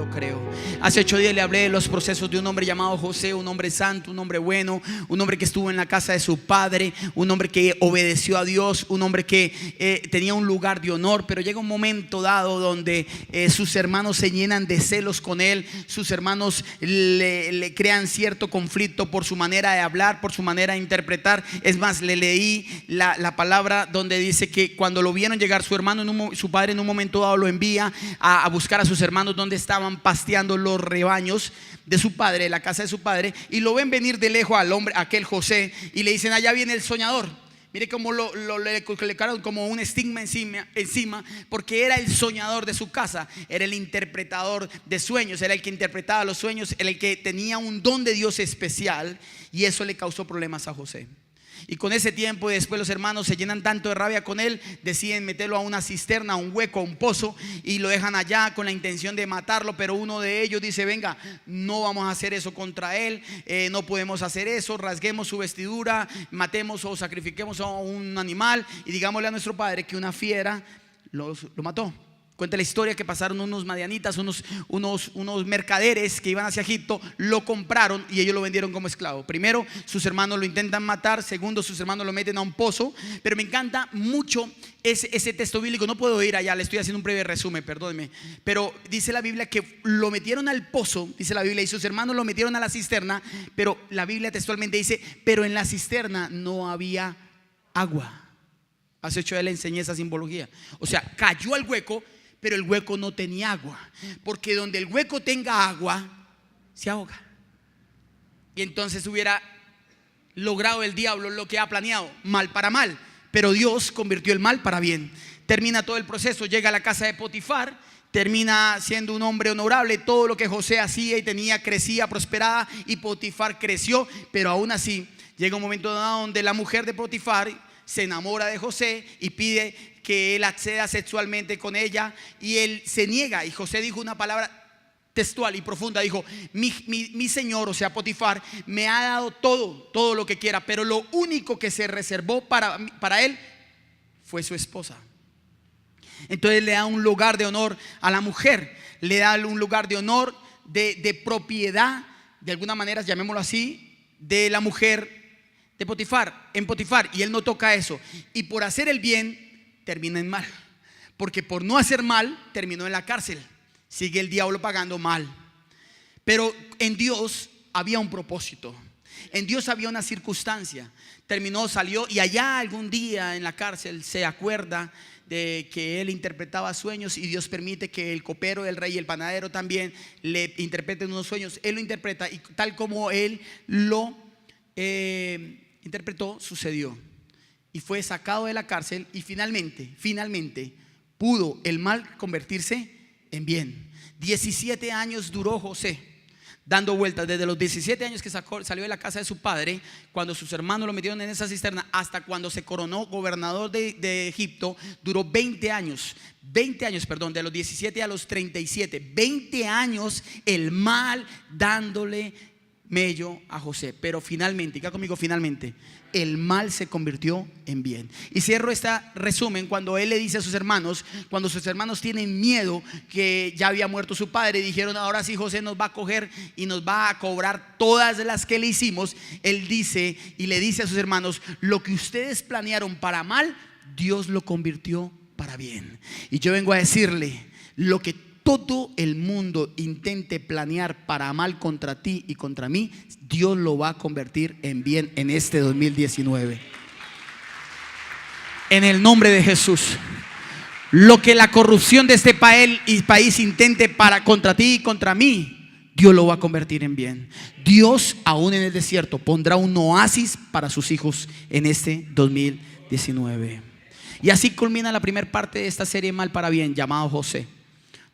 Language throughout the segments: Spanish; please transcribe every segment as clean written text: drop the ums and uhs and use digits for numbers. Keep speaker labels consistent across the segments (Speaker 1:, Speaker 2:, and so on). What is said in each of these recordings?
Speaker 1: lo creo. Hace 8 días le hablé de los procesos de un hombre llamado José, un hombre santo, un hombre bueno, un hombre que estuvo en la casa de su padre, un hombre que obedeció a Dios, un hombre que tenía un lugar de honor. Pero llega un momento dado donde sus hermanos se llenan de celos con él. Sus hermanos le crean cierto conflicto por su manera de hablar, por su manera de interpretar. Es más, le leí la palabra donde dice que cuando lo vieron llegar, su padre en un momento dado lo envía a buscar a sus hermanos donde estaban pasteando los rebaños de su padre, la casa de su padre, y lo ven venir de lejos al hombre, aquel José, y le dicen: allá viene el soñador. Mire cómo le colocaron como un estigma encima, porque era el soñador de su casa, era el interpretador de sueños, era el que interpretaba los sueños, era el que tenía un don de Dios especial, y eso le causó problemas a José. Y con ese tiempo, y después los hermanos se llenan tanto de rabia con él, deciden meterlo a una cisterna, a un hueco, a un pozo, y lo dejan allá con la intención de matarlo. Pero uno de ellos dice: venga, no vamos a hacer eso contra él, no podemos hacer eso, rasguemos su vestidura, matemos o sacrifiquemos a un animal y digámosle a nuestro padre que una fiera lo mató. Cuenta la historia que pasaron unos madianitas, unos mercaderes que iban hacia Egipto, lo compraron y ellos lo vendieron como esclavo. Primero, sus hermanos lo intentan matar. Segundo, sus hermanos lo meten a un pozo. Pero me encanta mucho ese texto bíblico. No puedo ir allá, le estoy haciendo un breve resumen, perdónenme. Pero dice la Biblia que lo metieron al pozo, dice la Biblia, y sus hermanos lo metieron a la cisterna. Pero la Biblia textualmente dice: pero en la cisterna no había agua. Hace 8 días le enseñé esa simbología. O sea, cayó al hueco, pero el hueco no tenía agua, porque donde el hueco tenga agua se ahoga. Y entonces hubiera logrado el diablo lo que ha planeado: mal para mal. Pero Dios convirtió el mal para bien. Termina todo el proceso, llega a la casa de Potifar, termina siendo un hombre honorable. Todo lo que José hacía y tenía crecía, prosperaba, y Potifar creció. Pero aún así llega un momento donde la mujer de Potifar se enamora de José y pide que él acceda sexualmente con ella, y él se niega. Y José dijo una palabra textual y profunda, dijo: mi señor, o sea Potifar, me ha dado todo lo que quiera, pero lo único que se reservó para él fue su esposa. Entonces le da un lugar de honor a la mujer, le da un lugar de honor, de propiedad, de alguna manera, llamémoslo así, de la mujer de Potifar, en Potifar, y él no toca eso. Y por hacer el bien termina en mal, porque por no hacer mal terminó en la cárcel. Sigue el diablo pagando mal. Pero en Dios había un propósito, en Dios había una circunstancia. Terminó, salió, y allá algún día en la cárcel se acuerda de que él interpretaba sueños, y Dios permite que el copero del rey y el panadero también le interpreten unos sueños. Él lo interpreta, y tal como él lo interpretó, sucedió. Y fue sacado de la cárcel, y finalmente pudo el mal convertirse en bien. 17 años duró José dando vueltas, desde los 17 años que salió de la casa de su padre, cuando sus hermanos lo metieron en esa cisterna, hasta cuando se coronó gobernador de Egipto. Duró 20 años, de los 17 a los 37, 20 años el mal dándole mello a José. Pero finalmente, diga conmigo, finalmente el mal se convirtió en bien. Y cierro este resumen cuando él le dice a sus hermanos, cuando sus hermanos tienen miedo que ya había muerto su padre, dijeron: ahora sí José nos va a coger y nos va a cobrar todas las que le hicimos. Él dice y le dice a sus hermanos: lo que ustedes planearon para mal, Dios lo convirtió para bien. Y yo vengo a decirle: lo que todo el mundo intente planear para mal contra ti y contra mí, Dios lo va a convertir en bien en este 2019. En el nombre de Jesús. Lo que la corrupción de este país intente contra ti y contra mí, Dios lo va a convertir en bien. Dios, aún en el desierto, pondrá un oasis para sus hijos en este 2019. Y así culmina la primera parte de esta serie Mal para Bien, llamado José,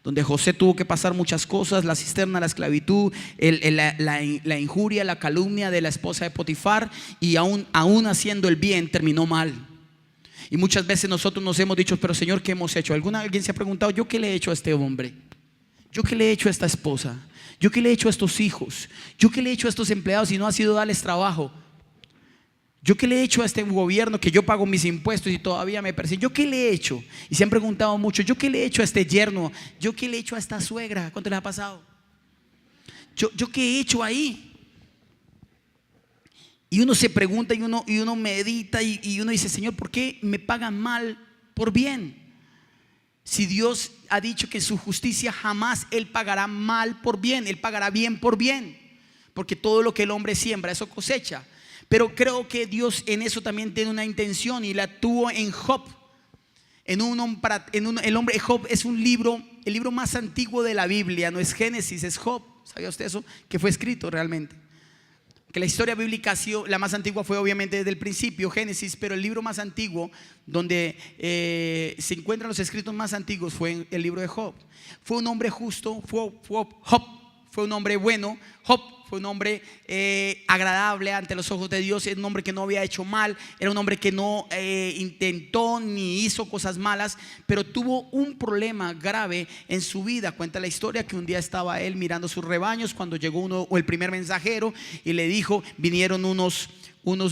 Speaker 1: donde José tuvo que pasar muchas cosas: la cisterna, la esclavitud, la injuria, la calumnia de la esposa de Potifar, y aún haciendo el bien terminó mal. Y muchas veces nosotros nos hemos dicho: pero Señor, ¿qué hemos hecho? ¿Alguien se ha preguntado: yo qué le he hecho a este hombre? ¿Yo qué le he hecho a esta esposa? ¿Yo qué le he hecho a estos hijos? ¿Yo qué le he hecho a estos empleados? Si no ha sido darles trabajo. ¿Yo qué le he hecho a este gobierno que yo pago mis impuestos y todavía me persiguen? ¿Yo qué le he hecho? Y se han preguntado mucho, ¿yo qué le he hecho a este yerno? ¿Yo qué le he hecho a esta suegra? ¿Cuánto les ha pasado? ¿Yo qué he hecho ahí? Y uno se pregunta y uno medita y uno dice, Señor, ¿por qué me pagan mal por bien? Si Dios ha dicho que en su justicia jamás Él pagará mal por bien, Él pagará bien por bien, porque todo lo que el hombre siembra, eso cosecha. Pero creo que Dios en eso también tiene una intención y la tuvo en Job. El hombre Job es un libro, el libro más antiguo de la Biblia. No es Génesis, es Job. ¿Sabía usted eso? Que fue escrito realmente. Que la historia bíblica ha sido, la más antigua fue obviamente desde el principio, Génesis, pero el libro más antiguo donde se encuentran los escritos más antiguos fue el libro de Job. Fue un hombre justo, Job fue un hombre bueno, Job fue un hombre agradable ante los ojos de Dios. Era un hombre que no había hecho mal, era un hombre que no intentó ni hizo cosas malas, pero tuvo un problema grave en su vida. Cuenta la historia que un día estaba él mirando sus rebaños cuando llegó el primer mensajero y le dijo, vinieron unos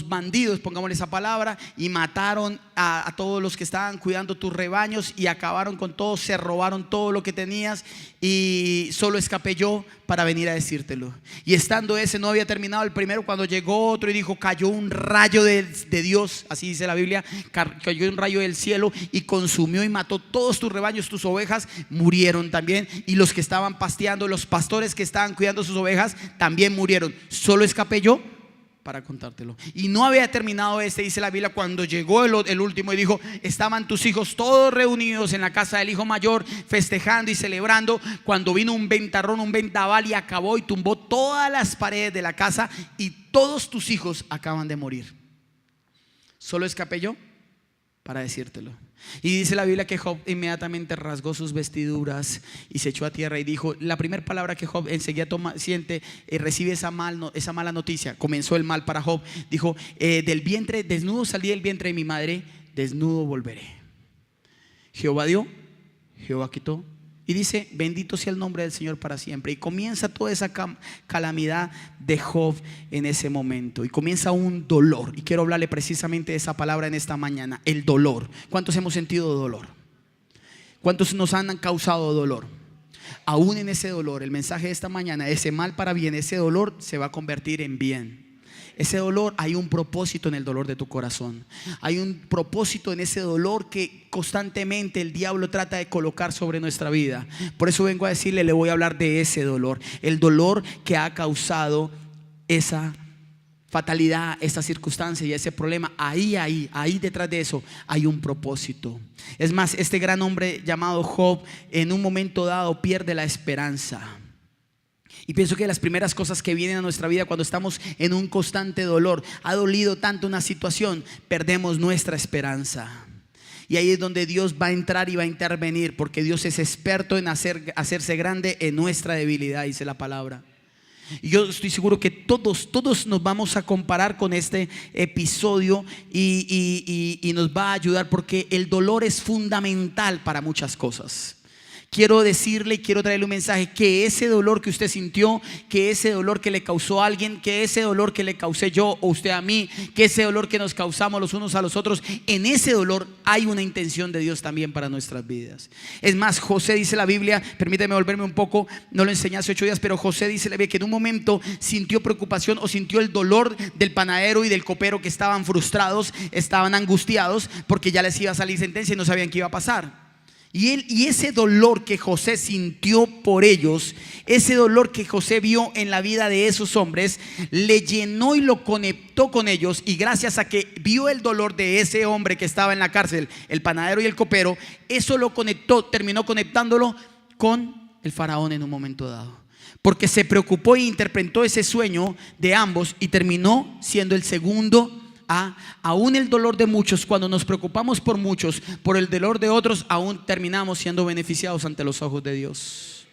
Speaker 1: bandidos, pongámosle esa palabra, y mataron a todos los que estaban cuidando tus rebaños y acabaron con todos, se robaron todo lo que tenías y solo escapé yo para venir a decírtelo. Y estando ese, no había terminado el primero cuando llegó otro y dijo, cayó un rayo de Dios, así dice la Biblia, cayó un rayo del cielo y consumió y mató todos tus rebaños, tus ovejas murieron también, y los que estaban pasteando, los pastores que estaban cuidando sus ovejas también murieron, solo escapé yo para contártelo. Y no había terminado dice la Biblia, cuando llegó el último y dijo, estaban tus hijos todos reunidos en la casa del hijo mayor festejando y celebrando, cuando vino un ventarrón, un vendaval y acabó y tumbó todas las paredes de la casa y todos tus hijos acaban de morir. Solo escapé yo para decírtelo. Y dice la Biblia que Job inmediatamente rasgó sus vestiduras y se echó a tierra y dijo, la primera palabra que Job enseguida siente, recibe esa mala noticia. Comenzó el mal para Job. Dijo, del vientre, desnudo salí del vientre de mi madre, desnudo volveré. Jehová dio, Jehová quitó. Y dice, bendito sea el nombre del Señor para siempre. Y comienza toda esa calamidad de Job en ese momento. Y comienza un dolor. Y quiero hablarle precisamente de esa palabra en esta mañana. El dolor. ¿Cuántos hemos sentido dolor? ¿Cuántos nos han causado dolor? Aún en ese dolor, el mensaje de esta mañana, ese mal para bien, ese dolor se va a convertir en bien. Ese dolor, hay un propósito en el dolor de tu corazón. Hay un propósito en ese dolor que constantemente el diablo trata de colocar sobre nuestra vida. Por eso vengo a decirle, le voy a hablar de ese dolor. El dolor que ha causado esa fatalidad, esa circunstancia y ese problema. Ahí detrás de eso hay un propósito. Es más, este gran hombre llamado Job en un momento dado pierde la esperanza. Y pienso que las primeras cosas que vienen a nuestra vida cuando estamos en un constante dolor, ha dolido tanto una situación, perdemos nuestra esperanza. Y ahí es donde Dios va a entrar y va a intervenir, porque Dios es experto en hacerse grande en nuestra debilidad, dice la palabra. Y yo estoy seguro que todos nos vamos a comparar con este episodio y nos va a ayudar, porque el dolor es fundamental para muchas cosas. Quiero decirle y quiero traerle un mensaje, que ese dolor que usted sintió, que ese dolor que le causó a alguien, que ese dolor que le causé yo o usted a mí, que ese dolor que nos causamos los unos a los otros, en ese dolor hay una intención de Dios también para nuestras vidas. Es más, José, dice la Biblia, permítame volverme un poco, no lo enseñé hace 8 días, pero José dice la Biblia que en un momento sintió preocupación o sintió el dolor del panadero y del copero, que estaban frustrados, estaban angustiados porque ya les iba a salir sentencia y no sabían qué iba a pasar. Y ese dolor que José sintió por ellos, ese dolor que José vio en la vida de esos hombres, le llenó y lo conectó con ellos. Y gracias a que vio el dolor de ese hombre que estaba en la cárcel, el panadero y el copero, eso lo conectó, terminó conectándolo con el faraón en un momento dado. Porque se preocupó e interpretó ese sueño de ambos y terminó siendo el segundo. Aún el dolor de muchos, cuando nos preocupamos por muchos, por el dolor de otros, aún terminamos siendo beneficiados ante los ojos de Dios.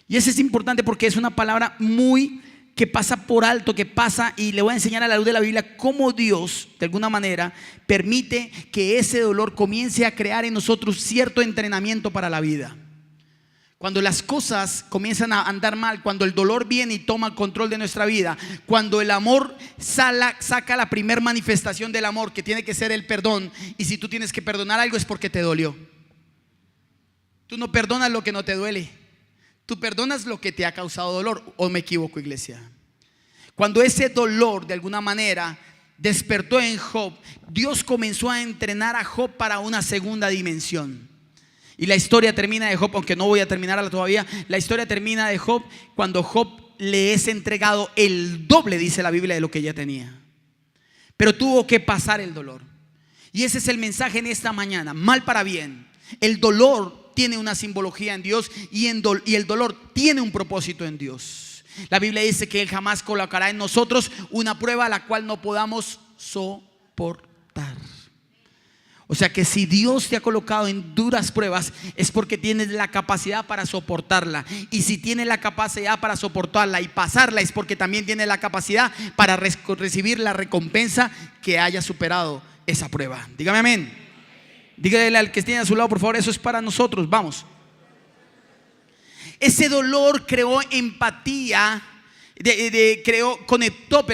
Speaker 1: Y eso es importante porque es una palabra muy que pasa por alto, que pasa, y le voy a enseñar a la luz de la Biblia cómo Dios de alguna manera permite que ese dolor comience a crear en nosotros cierto entrenamiento para la vida. Cuando las cosas comienzan a andar mal, cuando el dolor viene y toma control de nuestra vida, cuando el amor saca la primer manifestación del amor, que tiene que ser el perdón. Y si tú tienes que perdonar algo es porque te dolió. Tú no perdonas lo que no te duele, tú perdonas lo que te ha causado dolor. ¿O me equivoco, iglesia? Cuando ese dolor de alguna manera despertó en Job, Dios comenzó a entrenar a Job para una segunda dimensión. Y la historia termina de Job, aunque no voy a terminarla todavía. La historia termina de Job cuando Job le es entregado el doble, dice la Biblia, de lo que ya tenía. Pero tuvo que pasar el dolor. Y ese es el mensaje en esta mañana, mal para bien. El dolor tiene una simbología en Dios y el dolor tiene un propósito en Dios. La Biblia dice que Él jamás colocará en nosotros una prueba a la cual no podamos soportar. O sea que si Dios te ha colocado en duras pruebas es porque tienes la capacidad para soportarla. Y si tienes la capacidad para soportarla y pasarla es porque también tienes la capacidad para recibir la recompensa que haya superado esa prueba. Dígame amén. Dígale al que esté a su lado, por favor, eso es para nosotros. Vamos. Ese dolor creó empatía. Conectó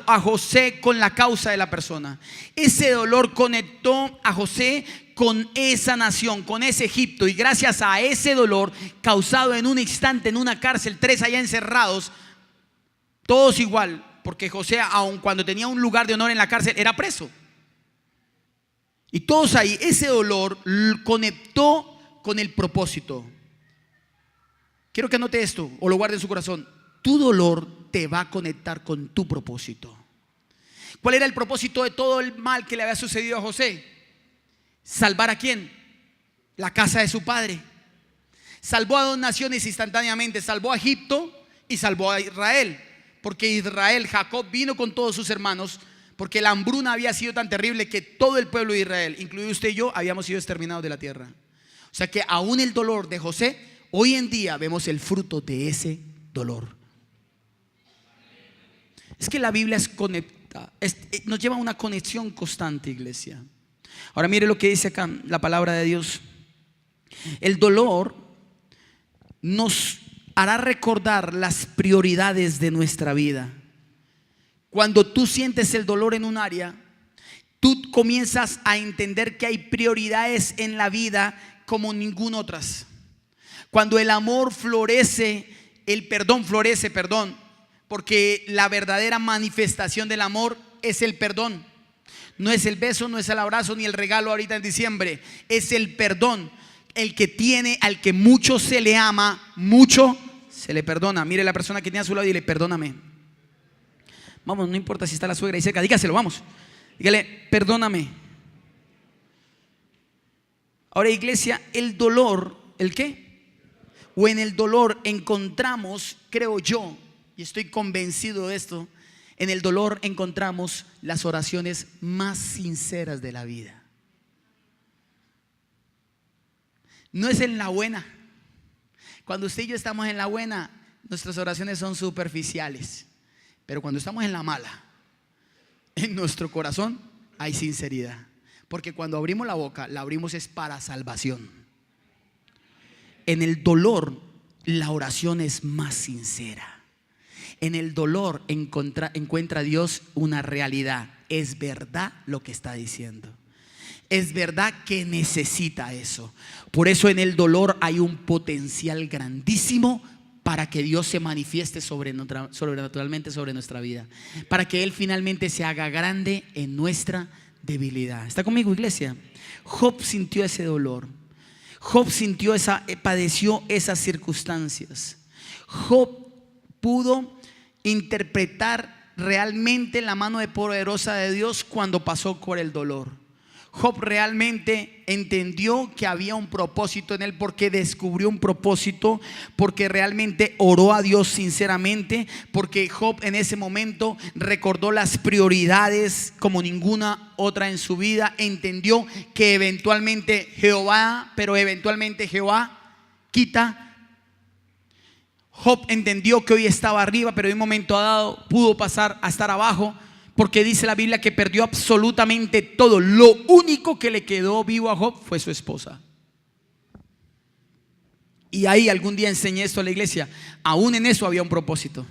Speaker 1: a José con la causa de la persona. Ese dolor conectó a José con esa nación, con ese Egipto. Y gracias a ese dolor causado en un instante en una cárcel, 3 allá encerrados, todos igual, porque José, aun cuando tenía un lugar de honor en la cárcel, era preso. Y todos ahí, ese dolor conectó con el propósito. Quiero que anote esto o lo guarde en su corazón. Tu dolor te va a conectar con tu propósito. ¿Cuál era el propósito de todo el mal que le había sucedido a José? ¿Salvar a quién? La casa de su padre. Salvó a 2 naciones instantáneamente. Salvó a Egipto y salvó a Israel. Porque Israel, Jacob vino con todos sus hermanos, porque la hambruna había sido tan terrible que todo el pueblo de Israel, incluido usted y yo, habíamos sido exterminados de la tierra. O sea que aún el dolor de José, hoy en día vemos el fruto de ese dolor. Es que la Biblia nos lleva a una conexión constante, iglesia. Ahora mire lo que dice acá la palabra de Dios. El dolor nos hará recordar las prioridades de nuestra vida. Cuando tú sientes el dolor en un área, tú comienzas a entender que hay prioridades en la vida como ninguna otras. Cuando el amor florece, el perdón florece, porque la verdadera manifestación del amor es el perdón. No es el beso, no es el abrazo ni el regalo ahorita en diciembre. Es el perdón. El que tiene, al que mucho se le ama, mucho se le perdona. Mire la persona que tiene a su lado y dile: perdóname. Vamos, no importa si está la suegra ahí cerca, dígaselo, vamos. Dígale: perdóname. Ahora, iglesia, el dolor, ¿el qué? O en el dolor encontramos, creo yo, y estoy convencido de esto, en el dolor encontramos las oraciones más sinceras de la vida. No es en la buena. Cuando usted y yo estamos en la buena, nuestras oraciones son superficiales. Pero cuando estamos en la mala, en nuestro corazón hay sinceridad. Porque cuando abrimos la boca, la abrimos es para salvación. En el dolor, la oración es más sincera. En el dolor encuentra Dios una realidad. Es verdad lo que está diciendo. Es verdad que necesita eso. Por eso en el dolor hay un potencial grandísimo para que Dios se manifieste sobrenaturalmente sobre nuestra vida. Para que Él finalmente se haga grande en nuestra debilidad. ¿Está conmigo, iglesia? Job sintió ese dolor. Job padeció esas circunstancias. Job pudo interpretar realmente la mano poderosa de Dios cuando pasó por el dolor. Job realmente entendió que había un propósito en él, porque descubrió un propósito, porque realmente oró a Dios sinceramente, porque Job en ese momento recordó las prioridades como ninguna otra en su vida. Entendió que eventualmente Jehová quita. Job entendió que hoy estaba arriba, pero en un momento dado pudo pasar a estar abajo, porque dice la Biblia que perdió absolutamente todo. Lo único que le quedó vivo a Job fue su esposa. Y ahí algún día enseñé esto a la iglesia. Aún en eso había un propósito.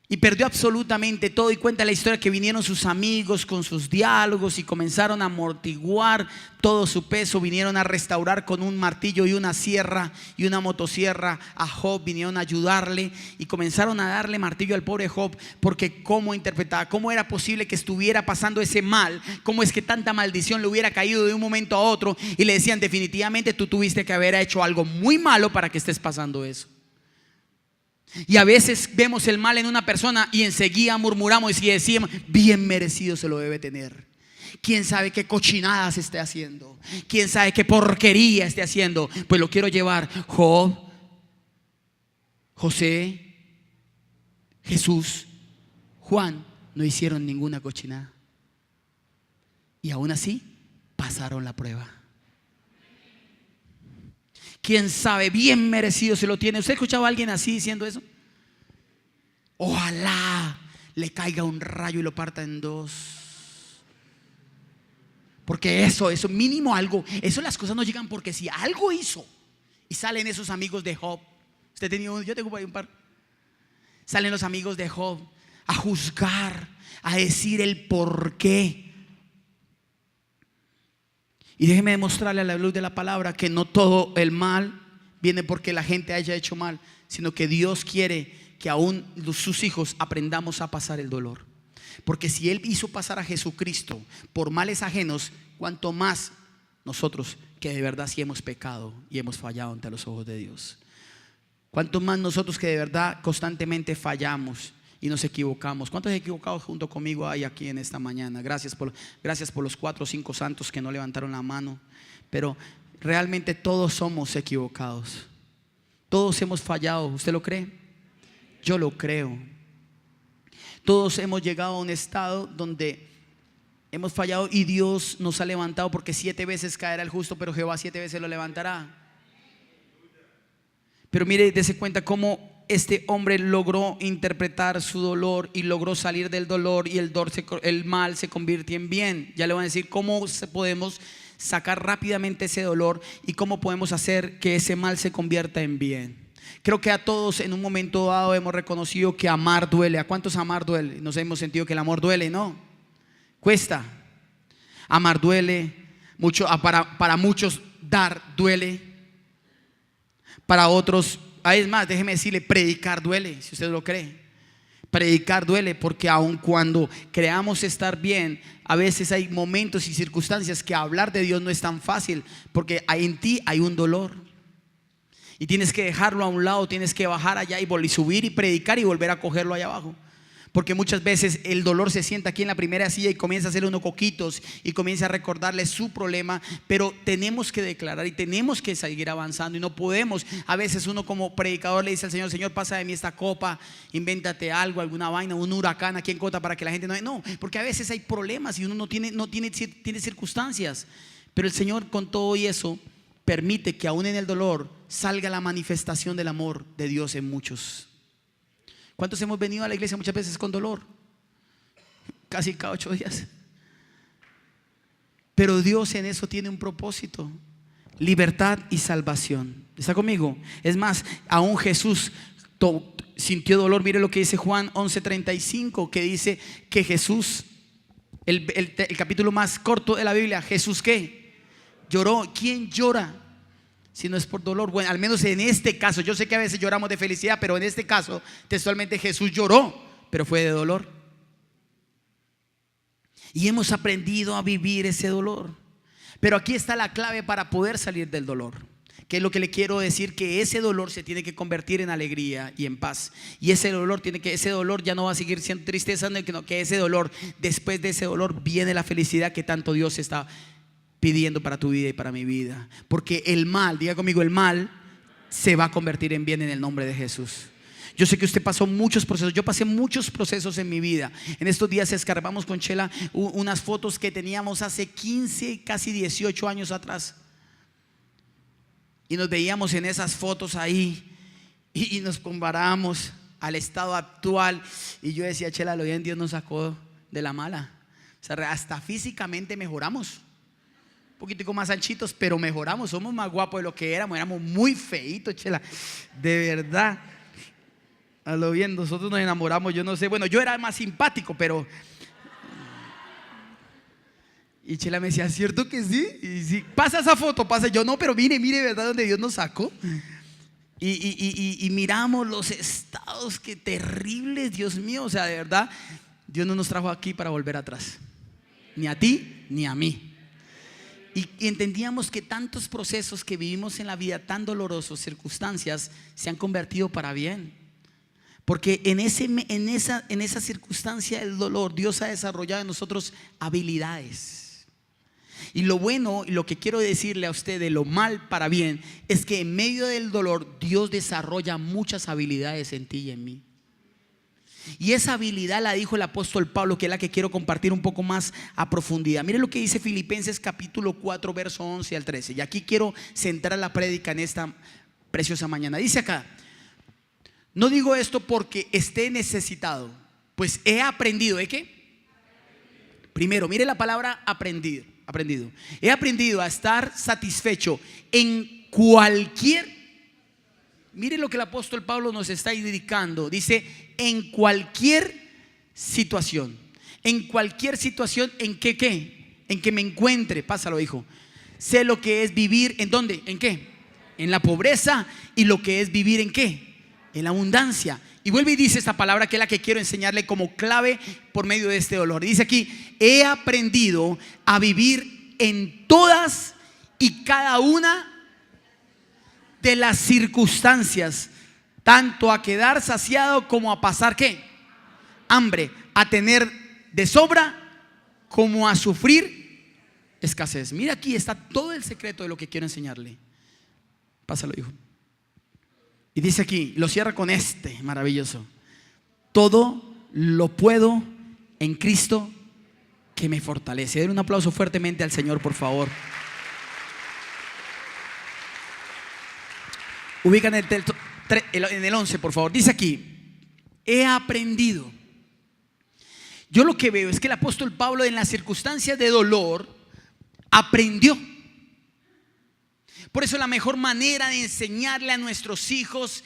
Speaker 1: Y perdió absolutamente todo. Y cuenta la historia que vinieron sus amigos con sus diálogos y comenzaron a amortiguar todo su peso. Vinieron a restaurar con un martillo y una sierra y una motosierra a Job. Vinieron a ayudarle y comenzaron a darle martillo al pobre Job, porque cómo interpretaba, cómo era posible que estuviera pasando ese mal, cómo es que tanta maldición le hubiera caído de un momento a otro. Y le decían: definitivamente tú tuviste que haber hecho algo muy malo para que estés pasando eso. Y a veces vemos el mal en una persona y enseguida murmuramos y decimos: bien merecido se lo debe tener. ¿Quién sabe qué cochinadas esté haciendo? ¿Quién sabe qué porquería esté haciendo? Pues lo quiero llevar. Job, José, Jesús, Juan no hicieron ninguna cochinada. Y aún así pasaron la prueba. ¿Quién sabe? Bien merecido se lo tiene. ¿Usted ha escuchado a alguien así diciendo eso? Ojalá le caiga un rayo y lo parta en dos. Porque eso mínimo algo. Eso, las cosas no llegan porque si algo hizo. Y salen esos amigos de Job. Usted tenía uno, yo tengo por ahí un par. Salen los amigos de Job a juzgar, a decir el por qué. Y déjeme demostrarle a la luz de la palabra que no todo el mal viene porque la gente haya hecho mal, sino que Dios quiere que aún sus hijos aprendamos a pasar el dolor. Porque si Él hizo pasar a Jesucristo por males ajenos, cuanto más nosotros que de verdad sí hemos pecado y hemos fallado ante los ojos de Dios. Cuanto más nosotros que de verdad constantemente fallamos y nos equivocamos. ¿Cuántos equivocados junto conmigo hay aquí en esta mañana? Gracias por los 4 o 5 santos que no levantaron la mano. Pero realmente todos somos equivocados. Todos hemos fallado. ¿Usted lo cree? Yo lo creo. Todos hemos llegado a un estado donde hemos fallado y Dios nos ha levantado, porque 7 veces caerá el justo, pero Jehová 7 veces lo levantará. Pero mire, dése cuenta cómo este hombre logró interpretar su dolor y logró salir del dolor, y el mal se convirtió en bien. Ya le voy a decir cómo podemos sacar rápidamente ese dolor y cómo podemos hacer que ese mal se convierta en bien. Creo que a todos en un momento dado hemos reconocido que amar duele. ¿A cuántos amar duele? Nos hemos sentido que el amor duele, ¿no? Cuesta. Amar duele mucho. Para muchos dar duele. Para otros, es más, déjeme decirle, predicar duele, si usted lo cree. Predicar duele, porque aun cuando creamos estar bien, a veces hay momentos y circunstancias que hablar de Dios no es tan fácil, porque en ti hay un dolor y tienes que dejarlo a un lado, tienes que bajar allá y subir y predicar y volver a cogerlo allá abajo. Porque muchas veces el dolor se sienta aquí en la primera silla y comienza a hacerle unos coquitos y comienza a recordarle su problema. Pero tenemos que declarar y tenemos que seguir avanzando, y no podemos. A veces uno como predicador le dice al Señor: Señor, pasa de mí esta copa, invéntate algo, alguna vaina, un huracán aquí en Cota para que la gente no, porque a veces hay problemas y uno no tiene circunstancias. Pero el Señor, con todo y eso, permite que aún en el dolor salga la manifestación del amor de Dios en muchos. ¿Cuántos hemos venido a la iglesia muchas veces con dolor? Casi cada 8 días. Pero Dios en eso tiene un propósito: libertad y salvación. ¿Está conmigo? Es más, aún Jesús sintió dolor. Mire lo que dice Juan 11:35, que dice que Jesús, el capítulo más corto de la Biblia, Jesús ¿qué? Lloró. ¿Quién llora si no es por dolor? Bueno, al menos en este caso. Yo sé que a veces lloramos de felicidad, pero en este caso textualmente Jesús lloró, pero fue de dolor. Y hemos aprendido a vivir ese dolor. Pero aquí está la clave para poder salir del dolor, que es lo que le quiero decir: que ese dolor se tiene que convertir en alegría y en paz. Y ese dolor ya no va a seguir siendo tristeza, sino que ese dolor, después de ese dolor viene la felicidad que tanto Dios está pidiendo para tu vida y para mi vida. Porque el mal, diga conmigo, el mal se va a convertir en bien en el nombre de Jesús. Yo sé que usted pasó muchos procesos. Yo pasé muchos procesos en mi vida. En estos días escarbamos con Chela unas fotos que teníamos hace 15, casi 18 años atrás, y nos veíamos en esas fotos ahí y nos comparamos al estado actual. Y yo decía: Chela, lo bien Dios nos sacó de la mala. O sea, hasta físicamente mejoramos. un poquitico más anchitos, pero mejoramos, somos más guapos de lo que éramos muy feitos, chela, de verdad. A lo bien, nosotros nos enamoramos, yo no sé, bueno, yo era más simpático, pero... Y Chela me decía, ¿cierto que sí? Y sí, pasa esa foto, pasa, yo no, pero mire, ¿verdad? Donde Dios nos sacó. Y miramos los estados, que terribles, Dios mío, o sea, de verdad, Dios no nos trajo aquí para volver atrás, ni a ti, ni a mí. Y entendíamos que tantos procesos que vivimos en la vida, tan dolorosos, circunstancias, se han convertido para bien. Porque en esa circunstancia del dolor, Dios ha desarrollado en nosotros habilidades. Y lo bueno, y lo que quiero decirle a usted de lo mal para bien, es que en medio del dolor Dios desarrolla muchas habilidades en ti y en mí. Y esa habilidad la dijo el apóstol Pablo, que es la que quiero compartir un poco más a profundidad. Mire lo que dice Filipenses capítulo 4, verso 11 al 13. Y aquí quiero centrar la prédica en esta preciosa mañana. Dice acá: no digo esto porque esté necesitado, pues he aprendido. ¿De qué? Primero, mire la palabra aprendido. He aprendido a estar satisfecho en cualquier... Mire lo que el apóstol Pablo nos está indicando. Dice, en cualquier situación. En cualquier situación en que ¿qué? En que me encuentre. Pásalo, hijo. Sé lo que es vivir. ¿En dónde? ¿En qué? En la pobreza. Y lo que es vivir ¿en qué? En la abundancia. Y vuelve y dice esta palabra, que es la que quiero enseñarle como clave por medio de este dolor. Dice aquí: he aprendido a vivir en todas y cada una de las circunstancias, tanto a quedar saciado como a pasar ¿qué? Hambre, a tener de sobra como a sufrir escasez. Mira, aquí está todo el secreto de lo que quiero enseñarle. Pásalo, hijo. Y dice aquí, lo cierra con este maravilloso: todo lo puedo en Cristo que me fortalece. Den un aplauso fuertemente al Señor, por favor. Ubican en el 11, por favor. Dice aquí: he aprendido. Yo lo que veo es que el apóstol Pablo, en las circunstancias de dolor, aprendió. Por eso la mejor manera de enseñarle a nuestros hijos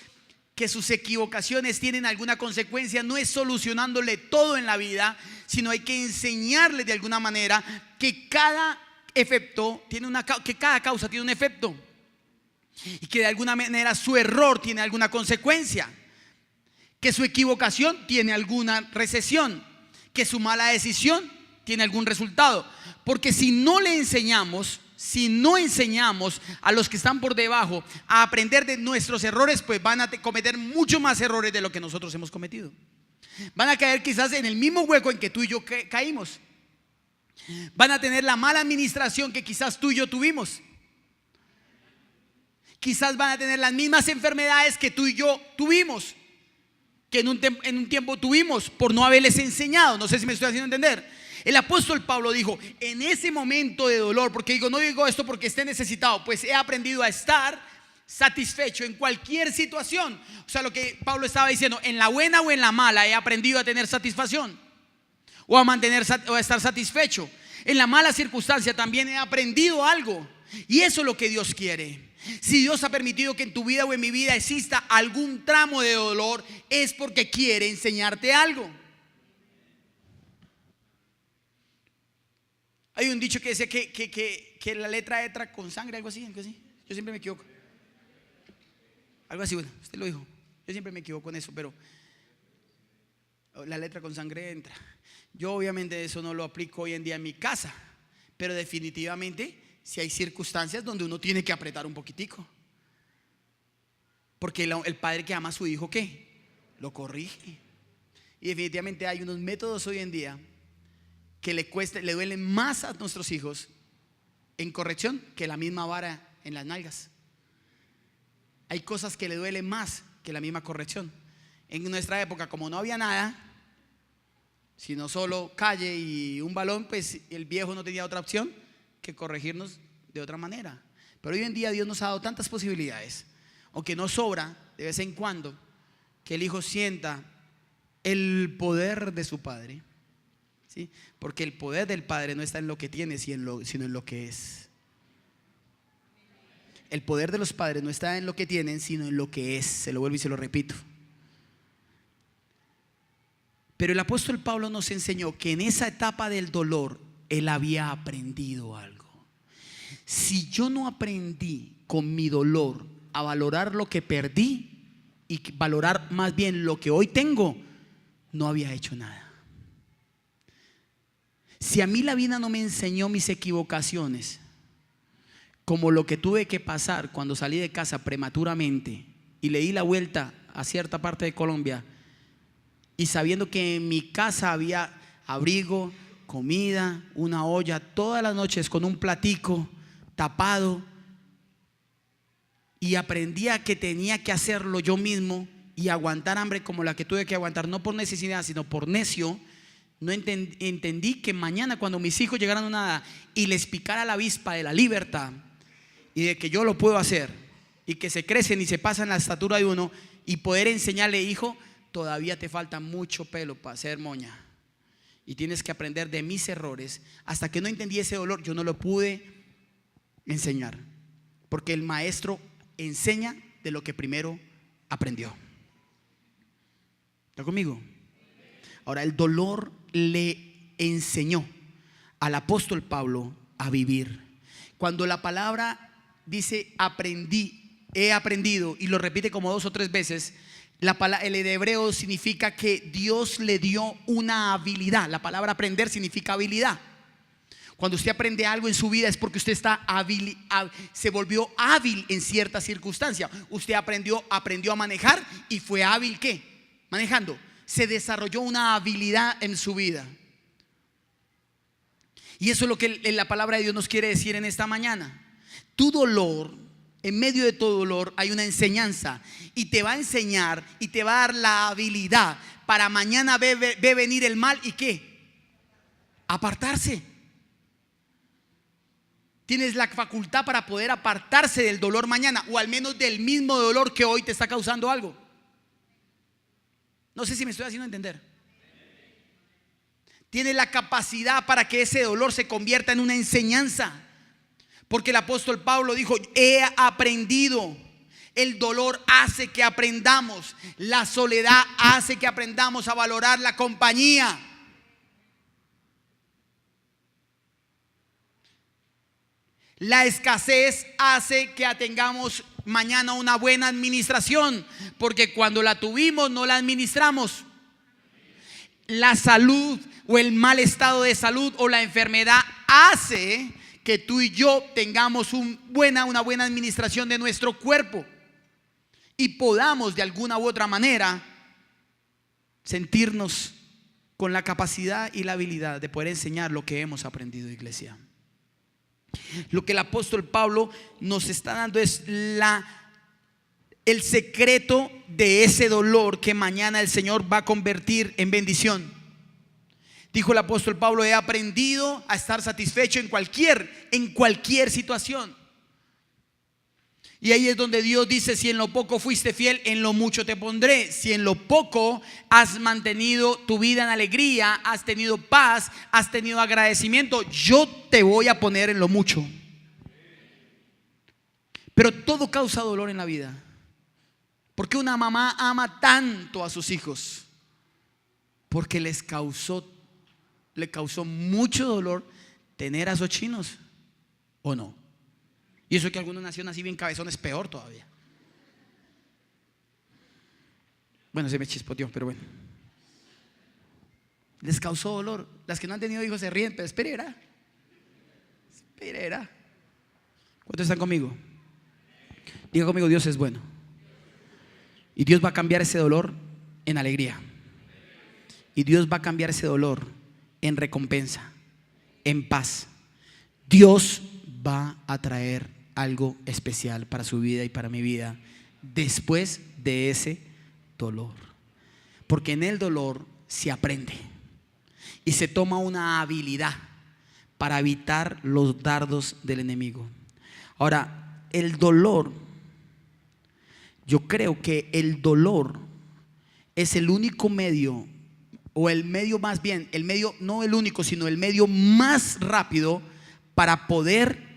Speaker 1: que sus equivocaciones tienen alguna consecuencia no es solucionándole todo en la vida, sino hay que enseñarle de alguna manera que cada efecto tiene que cada causa tiene un efecto, y que de alguna manera su error tiene alguna consecuencia, que su equivocación tiene alguna recesión, que su mala decisión tiene algún resultado. Porque si no enseñamos a los que están por debajo a aprender de nuestros errores, pues van a cometer mucho más errores de lo que nosotros hemos cometido. Van a caer quizás en el mismo hueco en que tú y yo caímos. Van a tener la mala administración que quizás tú y yo tuvimos. Quizás van a tener las mismas enfermedades que tú y yo tuvimos, que en un tiempo tuvimos por no haberles enseñado. No sé si me estoy haciendo entender. El apóstol Pablo dijo, en ese momento de dolor, porque no digo esto porque esté necesitado, pues he aprendido a estar satisfecho en cualquier situación. O sea, lo que Pablo estaba diciendo, en la buena o en la mala, he aprendido a tener satisfacción, o a estar satisfecho. En la mala circunstancia también he aprendido algo, y eso es lo que Dios quiere. Si Dios ha permitido que en tu vida o en mi vida exista algún tramo de dolor, es porque quiere enseñarte algo. Hay un dicho que dice que la letra entra con sangre, algo así. Yo siempre me equivoco. Algo así, bueno, usted lo dijo. Yo siempre me equivoco en eso, pero la letra con sangre entra. Yo obviamente eso no lo aplico hoy en día en mi casa, pero definitivamente si hay circunstancias donde uno tiene que apretar un poquitico. Porque el padre que ama a su hijo, ¿qué? Lo corrige. Y definitivamente hay unos métodos hoy en día que le duelen más a nuestros hijos en corrección que la misma vara en las nalgas. Hay cosas que le duelen más que la misma corrección. En nuestra época, como no había nada, sino solo calle y un balón, pues el viejo no tenía otra opción que corregirnos de otra manera. Pero hoy en día Dios nos ha dado tantas posibilidades, aunque no sobra de vez en cuando que el hijo sienta el poder de su padre. ¿Sí? Porque el poder del padre no está en lo que tiene, sino en lo que es. el poder de los padres no está en lo que tienen, sino en lo que es. Se lo vuelvo y se lo repito. Pero el apóstol Pablo nos enseñó que en esa etapa del dolor él había aprendido algo. Si yo no aprendí con mi dolor a valorar lo que perdí y valorar más bien lo que hoy tengo, no había hecho nada. Si a mí la vida no me enseñó mis equivocaciones, como lo que tuve que pasar cuando salí de casa prematuramente y le di la vuelta a cierta parte de Colombia, y sabiendo que en mi casa había abrigo, comida, una olla, todas las noches con un platico tapado, y aprendía que tenía que hacerlo yo mismo y aguantar hambre como la que tuve que aguantar, no por necesidad sino por necio. No entendí que mañana cuando mis hijos llegaran a una edad y les picara la avispa de la libertad y de que yo lo puedo hacer y que se crecen y se pasan la estatura de uno, y poder enseñarle: hijo, todavía te falta mucho pelo para ser moña y tienes que aprender de mis errores. Hasta que no entendí ese dolor, yo no lo pude enseñar, porque el maestro enseña de lo que primero aprendió. ¿Está conmigo? Ahora, el dolor le enseñó al apóstol Pablo a vivir. Cuando la palabra dice aprendí, he aprendido, y lo repite como 2 o 3 veces, el hebreo significa que Dios le dio una habilidad. La palabra aprender significa habilidad. Cuando usted aprende algo en su vida es porque usted se volvió hábil en cierta circunstancia. Usted aprendió a manejar y fue hábil, ¿qué? Manejando. Se desarrolló una habilidad en su vida. Y eso es lo que la palabra de Dios nos quiere decir en esta mañana. Tu dolor, en medio de todo dolor hay una enseñanza, y te va a enseñar y te va a dar la habilidad para mañana ve venir el mal y ¿qué? Apartarse. Tienes la facultad para poder apartarse del dolor mañana, o al menos del mismo dolor que hoy te está causando algo. No sé si me estoy haciendo entender. Tienes la capacidad para que ese dolor se convierta en una enseñanza. Porque el apóstol Pablo dijo: he aprendido. El dolor hace que aprendamos. La soledad hace que aprendamos a valorar la compañía. La escasez hace que tengamos mañana una buena administración, porque cuando la tuvimos no la administramos. La salud o el mal estado de salud o la enfermedad hace que tú y yo tengamos una buena administración de nuestro cuerpo y podamos de alguna u otra manera sentirnos con la capacidad y la habilidad de poder enseñar lo que hemos aprendido, iglesia. Lo que el apóstol Pablo nos está dando es el secreto de ese dolor que mañana el Señor va a convertir en bendición. Dijo el apóstol Pablo: he aprendido a estar satisfecho en cualquier situación. Y ahí es donde Dios dice: si en lo poco fuiste fiel, en lo mucho te pondré. Si en lo poco has mantenido tu vida en alegría, has tenido paz, has tenido agradecimiento, yo te voy a poner en lo mucho. Pero todo causa dolor en la vida. ¿Por qué una mamá ama tanto a sus hijos? Porque le causó mucho dolor tener a esos chinos, ¿o no? Y eso que algunos nacieron así bien cabezones, peor todavía. Bueno, se me chispoteó, pero bueno. Les causó dolor. Las que no han tenido hijos se ríen, pero espera. ¿Cuántos están conmigo? Diga conmigo: Dios es bueno. Y Dios va a cambiar ese dolor en alegría. Y Dios va a cambiar ese dolor en recompensa, en paz. Dios va a traer algo especial para su vida y para mi vida después de ese dolor. Porque en el dolor se aprende y se toma una habilidad para evitar los dardos del enemigo. Ahora, el dolor, yo creo que el dolor es el único medio, o el medio más bien, el medio, no el único, sino el medio más rápido para poder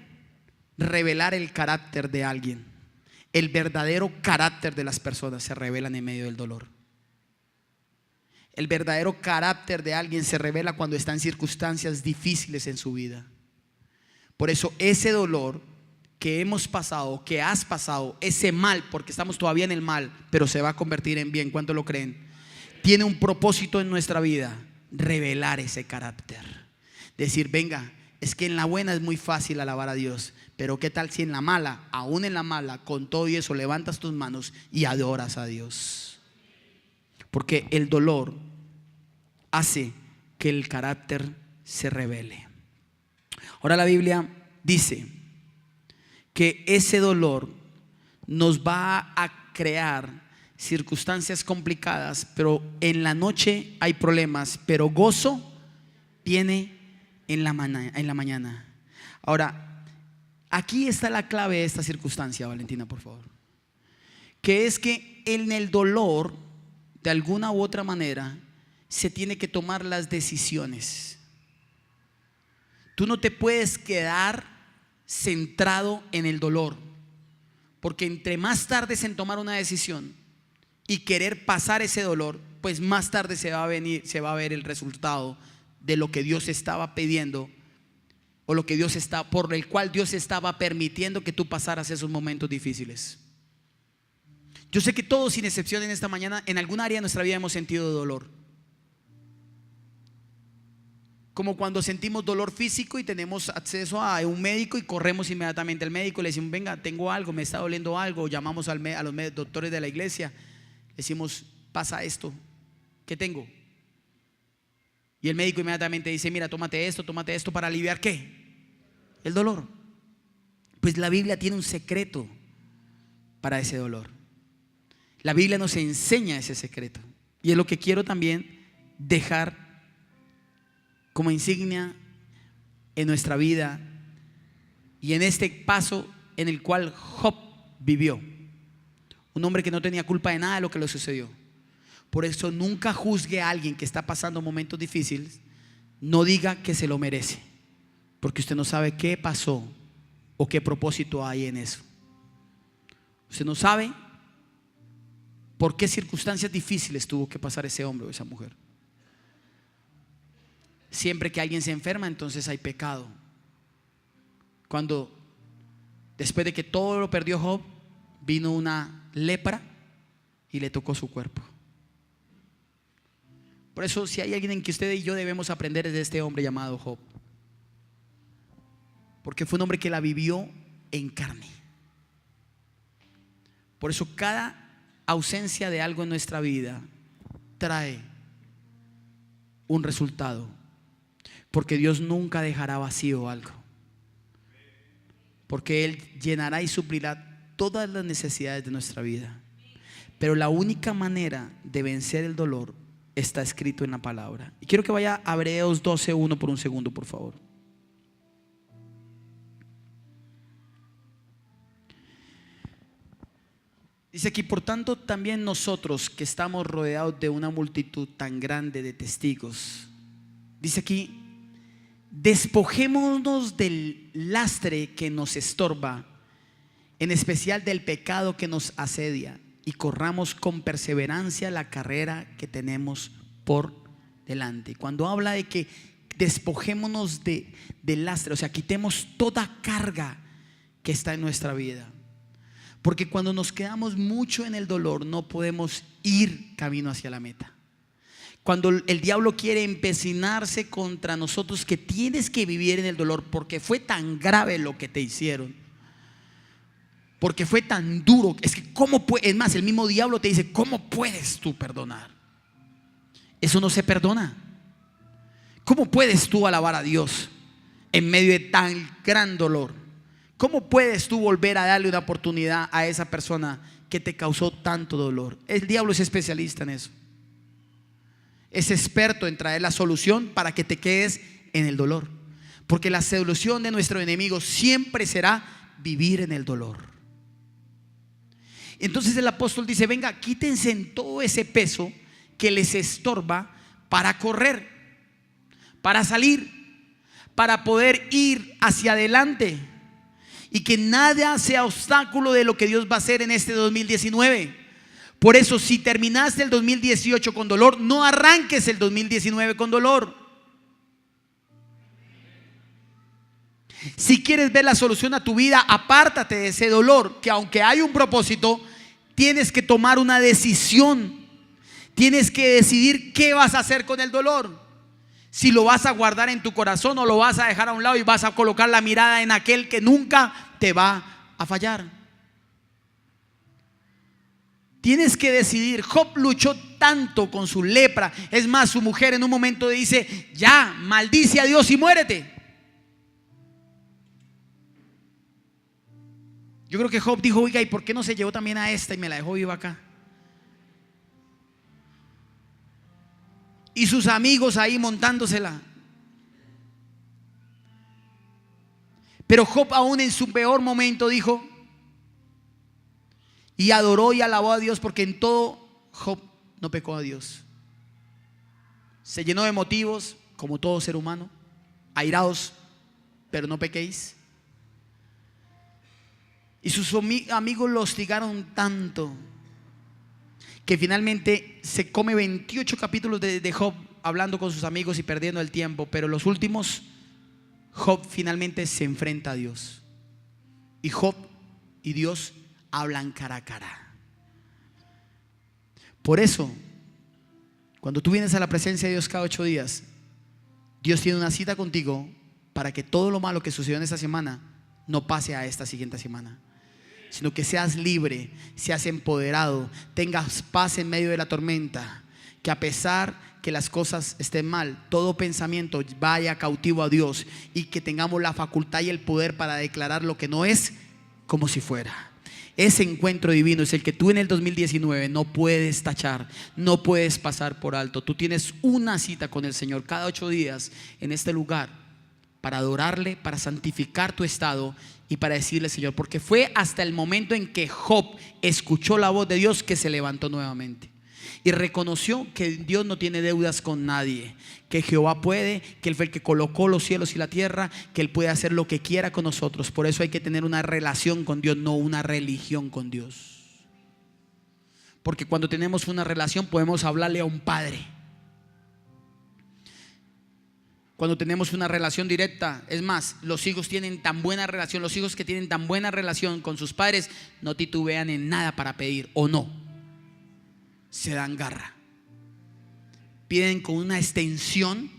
Speaker 1: revelar el carácter de alguien. El verdadero carácter de las personas se revelan en medio del dolor. El verdadero carácter de alguien se revela cuando está en circunstancias difíciles en su vida. Por eso ese dolor que hemos pasado, que has pasado, ese mal, porque estamos todavía en el mal, pero se va a convertir en bien, ¿cuánto lo creen? Tiene un propósito en nuestra vida: revelar ese carácter. Decir, venga, es que en la buena es muy fácil alabar a Dios, pero ¿qué tal si en la mala, aún en la mala, con todo y eso, levantas tus manos y adoras a Dios? Porque el dolor hace que el carácter se revele. Ahora la Biblia dice que ese dolor nos va a crear circunstancias complicadas, pero en la noche hay problemas, pero gozo viene en la mañana. Ahora, aquí está la clave de esta circunstancia, Valentina, por favor. Que es que en el dolor, de alguna u otra manera, se tiene que tomar las decisiones. Tú no te puedes quedar centrado en el dolor, porque entre más tardes en tomar una decisión y querer pasar ese dolor, pues más tarde se va a ver el resultado de lo que Dios estaba pidiendo, o lo que por el cual Dios estaba permitiendo que tú pasaras esos momentos difíciles. Yo sé que todos, sin excepción, en esta mañana, en algún área de nuestra vida hemos sentido dolor. Como cuando sentimos dolor físico y tenemos acceso a un médico y corremos inmediatamente al médico y le decimos, venga, tengo algo, me está doliendo algo. Llamamos a los doctores de la iglesia, le decimos, pasa esto, ¿qué tengo? Y el médico inmediatamente dice, mira, tómate esto para aliviar ¿qué? El dolor. Pues la Biblia tiene un secreto para ese dolor. La Biblia nos enseña ese secreto, y es lo que quiero también dejar como insignia en nuestra vida y en este paso en el cual Job vivió. Un hombre que no tenía culpa de nada de lo que le sucedió. Por eso nunca juzgue a alguien que está pasando momentos difíciles. No diga que se lo merece, porque usted no sabe qué pasó o qué propósito hay en eso. Usted no sabe por qué circunstancias difíciles tuvo que pasar ese hombre o esa mujer. Siempre que alguien se enferma, entonces hay pecado. Cuando después de que todo lo perdió Job, vino una lepra y le tocó su cuerpo. Por eso, si hay alguien en que usted y yo debemos aprender, es de este hombre llamado Job, porque fue un hombre que la vivió en carne. Por eso cada ausencia de algo en nuestra vida trae un resultado, porque Dios nunca dejará vacío algo, porque Él llenará y suplirá todas las necesidades de nuestra vida. Pero la única manera de vencer el dolor está escrito en la palabra. Y quiero que vaya a Hebreos 12:1 por un segundo, por favor. Dice aquí, por tanto, también nosotros que estamos rodeados de una multitud tan grande de testigos, dice aquí, despojémonos del lastre que nos estorba, en especial del pecado que nos asedia, y corramos con perseverancia la carrera que tenemos por delante. Cuando habla de que despojémonos del lastre, o sea, quitemos toda carga que está en nuestra vida. Porque cuando nos quedamos mucho en el dolor, no podemos ir camino hacia la meta. Cuando el diablo quiere empecinarse contra nosotros, que tienes que vivir en el dolor porque fue tan grave lo que te hicieron, porque fue tan duro, es que ¿cómo puedes? Es más, el mismo diablo te dice, ¿cómo puedes tú perdonar? Eso no se perdona. ¿Cómo puedes tú alabar a Dios en medio de tan gran dolor? ¿Cómo puedes tú volver a darle una oportunidad a esa persona que te causó tanto dolor? El diablo es especialista en eso. Es experto en traer la solución para que te quedes en el dolor, porque la solución de nuestro enemigo siempre será vivir en el dolor. Entonces el apóstol dice, venga, quítense en todo ese peso que les estorba para correr, para salir, para poder ir hacia adelante. y que nada sea obstáculo de lo que Dios va a hacer en este 2019. Por eso, si terminaste el 2018 con dolor, no arranques el 2019 con dolor. Si quieres ver la solución a tu vida, apártate de ese dolor, que aunque hay un propósito, tienes que tomar una decisión. Tienes que decidir qué vas a hacer con el dolor. Si lo vas a guardar en tu corazón o lo vas a dejar a un lado y vas a colocar la mirada en aquel que nunca te va a fallar. Tienes que decidir. Job luchó tanto con su lepra. Es más, su mujer en un momento dice: ya, maldice a Dios y muérete. Yo creo que Job dijo: oiga, ¿y por qué no se llevó también a esta y me la dejó viva acá? Y sus amigos ahí montándosela. Pero Job, aún en su peor momento, dijo y adoró y alabó a Dios, porque en todo Job no pecó a Dios. Se llenó de motivos, como todo ser humano, airaos, pero no pequéis. Y sus amigos lo hostigaron tanto que finalmente se come 28 capítulos de Job hablando con sus amigos y perdiendo el tiempo. Pero los últimos, Job finalmente se enfrenta a Dios. Y Job y Dios hablan cara a cara. Por eso, cuando tú vienes a la presencia de Dios cada 8 días, Dios tiene una cita contigo para que todo lo malo que sucedió en esta semana no pase a esta siguiente semana, sino que seas libre, seas empoderado, tengas paz en medio de la tormenta, que a pesar que las cosas estén mal, todo pensamiento vaya cautivo a Dios y que tengamos la facultad y el poder para declarar lo que no es como si fuera. Ese encuentro divino es el que tú en el 2019 no puedes tachar, no puedes pasar por alto. Tú tienes una cita con el Señor cada 8 días en este lugar para adorarle, para santificar tu estado y para decirle: Señor, porque fue hasta el momento en que Job escuchó la voz de Dios que se levantó nuevamente y reconoció que Dios no tiene deudas con nadie, que Jehová puede, que Él fue el que colocó los cielos y la tierra, que Él puede hacer lo que quiera con nosotros. Por eso hay que tener una relación con Dios, no una religión con Dios. Porque cuando tenemos una relación podemos hablarle a un padre. Cuando tenemos una relación directa, es más, los hijos tienen tan buena relación, los hijos que tienen tan buena relación con sus padres no titubean en nada para pedir, o no, se dan garra, piden con una extensión.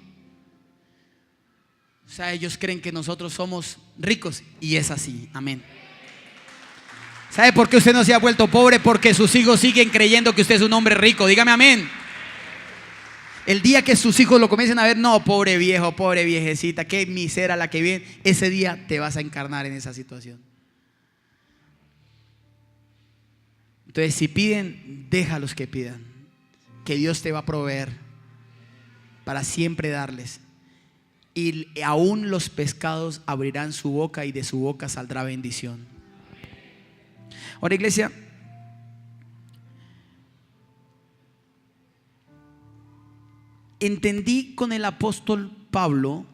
Speaker 1: O sea, ellos creen que nosotros somos ricos y es así, amén. ¿Sabe por qué usted no se ha vuelto pobre? Porque sus hijos siguen creyendo que usted es un hombre rico, dígame amén. El día que sus hijos lo comiencen a ver: no, pobre viejo, pobre viejecita, qué misera la que viene, ese día te vas a encarnar en esa situación. Entonces, si piden, déjalos que pidan, que Dios te va a proveer para siempre darles. Y aún los pescados abrirán su boca y de su boca saldrá bendición. Ahora, iglesia, entendí con el apóstol Pablo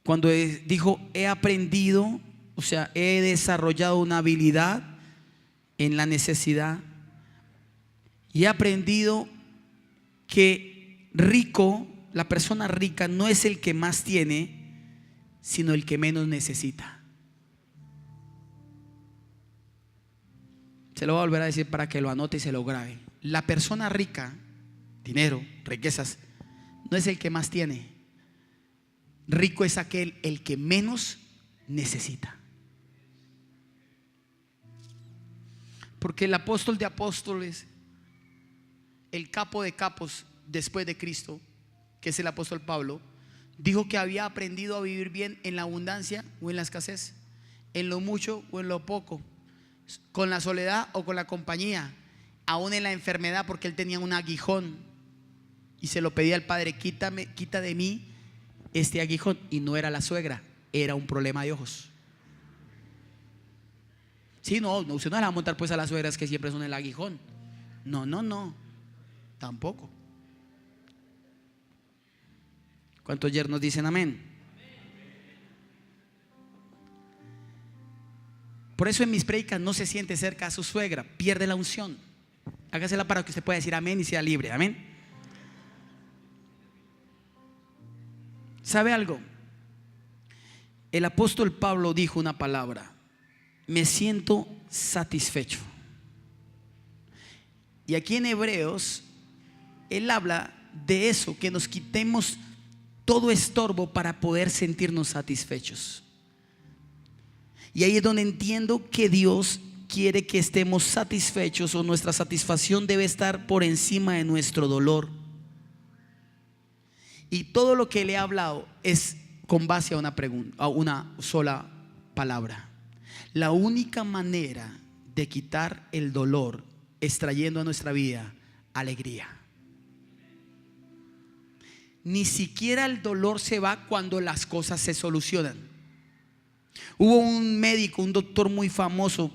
Speaker 1: cuando dijo: he aprendido, o sea, he desarrollado una habilidad en la necesidad y he aprendido que rico, la persona rica no es el que más tiene, sino el que menos necesita. Se lo voy a volver a decir para que lo anote y se lo grabe. La persona rica, dinero, riquezas, no es el que más tiene. Rico es aquel el que menos necesita. Porque el apóstol de apóstoles, el capo de capos después de Cristo, que es el apóstol Pablo, dijo que había aprendido a vivir bien en la abundancia o en la escasez, en lo mucho o en lo poco, con la soledad o con la compañía, aún en la enfermedad, porque él tenía un aguijón y se lo pedía al Padre: quita de mí este aguijón. Y no era la suegra, era un problema de ojos. Sí, no, usted no le va a montar pues a las suegras que siempre son el aguijón. No, tampoco. ¿Cuántos yernos dicen amén? Por eso en mis predicas no se siente cerca a su suegra, pierde la unción. Hágasela para que usted pueda decir amén y sea libre, amén. ¿Sabe algo? El apóstol Pablo dijo una palabra: me siento satisfecho. Y aquí en Hebreos él habla de eso, que nos quitemos todo estorbo para poder sentirnos satisfechos. Y ahí es donde entiendo que Dios quiere que estemos satisfechos, o nuestra satisfacción debe estar por encima de nuestro dolor. Y todo lo que le he hablado es con base a una pregunta, a una sola palabra. La única manera de quitar el dolor es trayendo a nuestra vida alegría. Ni siquiera el dolor se va cuando las cosas se solucionan. Hubo un médico, un doctor muy famoso,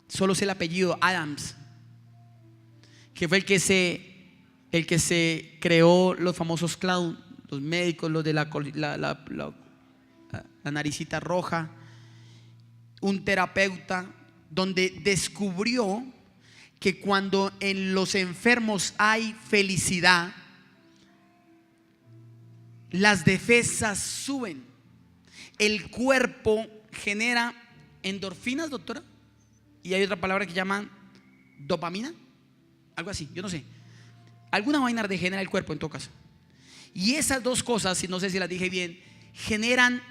Speaker 1: solo sé el apellido, Adams, que fue el que se creó los famosos clown, los médicos, los de la naricita roja. Un terapeuta donde descubrió que cuando en los enfermos hay felicidad, las defensas suben, el cuerpo genera endorfinas, doctora, y hay otra palabra que llaman dopamina, algo así, yo no sé, alguna vaina regenera el cuerpo en todo caso. Y esas dos cosas, no sé si las dije bien, generan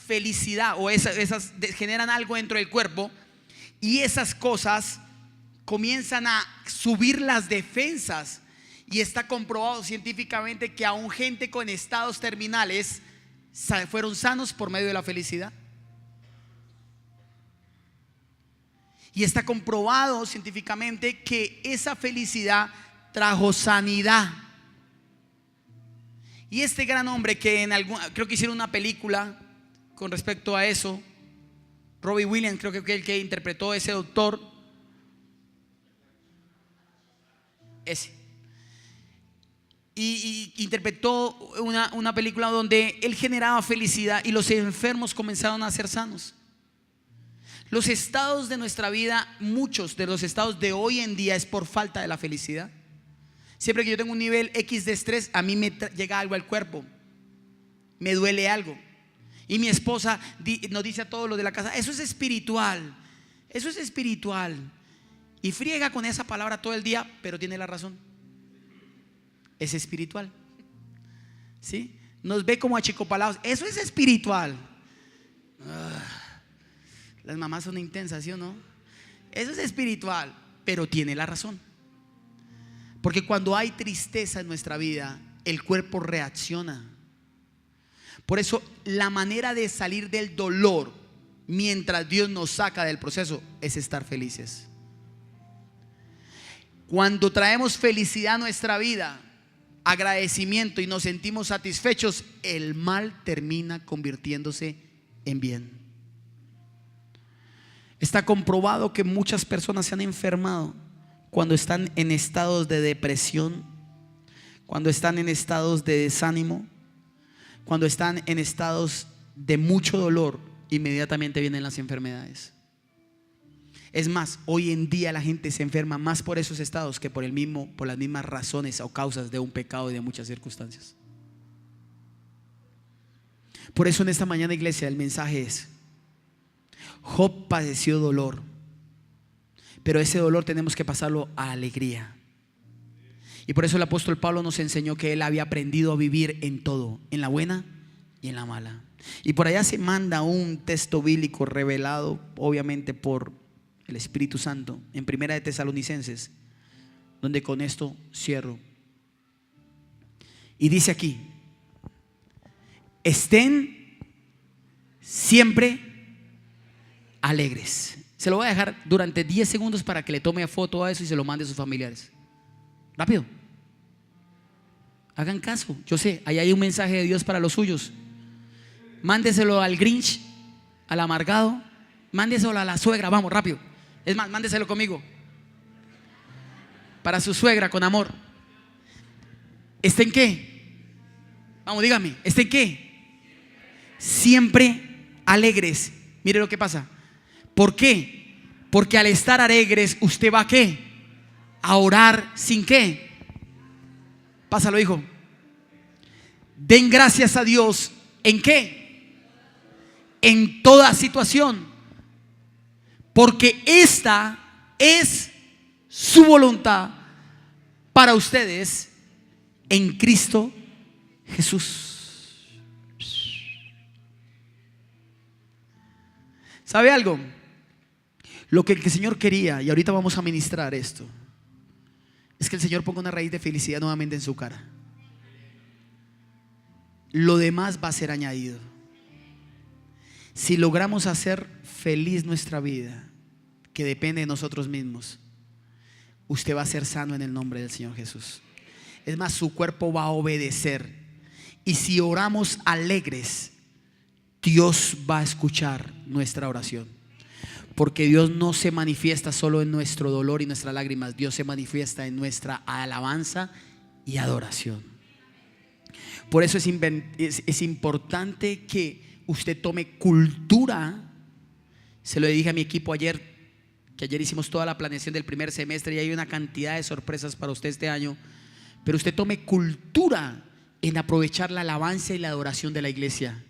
Speaker 1: felicidad, o esas generan algo dentro del cuerpo, y esas cosas comienzan a subir las defensas. Y está comprobado científicamente que aún gente con estados terminales fueron sanos por medio de la felicidad. Y está comprobado científicamente que esa felicidad trajo sanidad. Y este gran hombre que creo que hicieron una película con respecto a eso, Robbie Williams, creo que fue el que interpretó a ese doctor, y interpretó una película donde él generaba felicidad y los enfermos comenzaron a ser sanos. Los estados de nuestra vida, muchos de los estados de hoy en día, es por falta de la felicidad. Siempre que yo tengo un nivel X de estrés, a mí me llega algo al cuerpo, me duele algo. Y mi esposa nos dice a todos los de la casa: eso es espiritual, eso es espiritual. Y friega con esa palabra todo el día, pero tiene la razón. Es espiritual. ¿Sí? Nos ve como achicopalados. Eso es espiritual. Las mamás son intensas, ¿sí o no? Eso es espiritual, pero tiene la razón. Porque cuando hay tristeza en nuestra vida, el cuerpo reacciona. Por eso la manera de salir del dolor mientras Dios nos saca del proceso es estar felices. Cuando traemos felicidad a nuestra vida, agradecimiento, y nos sentimos satisfechos, el mal termina convirtiéndose en bien. Está comprobado que muchas personas se han enfermado cuando están en estados de depresión, cuando están en estados de desánimo, cuando están en estados de mucho dolor, inmediatamente vienen las enfermedades. Es más, hoy en día la gente se enferma más por esos estados que por las mismas razones o causas de un pecado y de muchas circunstancias. Por eso en esta mañana, iglesia, el mensaje es: Job padeció dolor, pero ese dolor tenemos que pasarlo a alegría. Y por eso el apóstol Pablo nos enseñó que él había aprendido a vivir en todo, en la buena y en la mala. Y por allá se manda un texto bíblico revelado obviamente por el Espíritu Santo en Primera de Tesalonicenses, donde con esto cierro. Y dice aquí: estén siempre alegres. Se lo voy a dejar durante 10 segundos para que le tome foto a eso y se lo mande a sus familiares. Rápido. Hagan caso. Yo sé, ahí hay un mensaje de Dios para los suyos. Mándeselo al Grinch, al amargado. Mándeselo a la suegra, vamos, rápido. Es más, mándeselo conmigo. Para su suegra, con amor. ¿Estén qué? Vamos, dígame, ¿estén qué? Siempre alegres. Mire lo que pasa. ¿Por qué? Porque al estar alegres, usted va ¿a qué? A orar sin qué. Pásalo, hijo. Den gracias a Dios. ¿En qué? En toda situación. Porque esta es su voluntad para ustedes en Cristo Jesús. ¿Sabe algo? Lo que el Señor quería, y ahorita vamos a ministrar esto, es que el Señor ponga una raíz de felicidad nuevamente en su cara. Lo demás va a ser añadido. Si logramos hacer feliz nuestra vida, que depende de nosotros mismos, usted va a ser sano en el nombre del Señor Jesús. Es más, su cuerpo va a obedecer. Y si oramos alegres, Dios va a escuchar nuestra oración. Porque Dios no se manifiesta solo en nuestro dolor y nuestras lágrimas. Dios se manifiesta en nuestra alabanza y adoración. Por eso es importante que usted tome cultura. Se lo dije a mi equipo ayer, que ayer hicimos toda la planeación del primer semestre y hay una cantidad de sorpresas para usted este año. Pero usted tome cultura en aprovechar la alabanza y la adoración de la iglesia.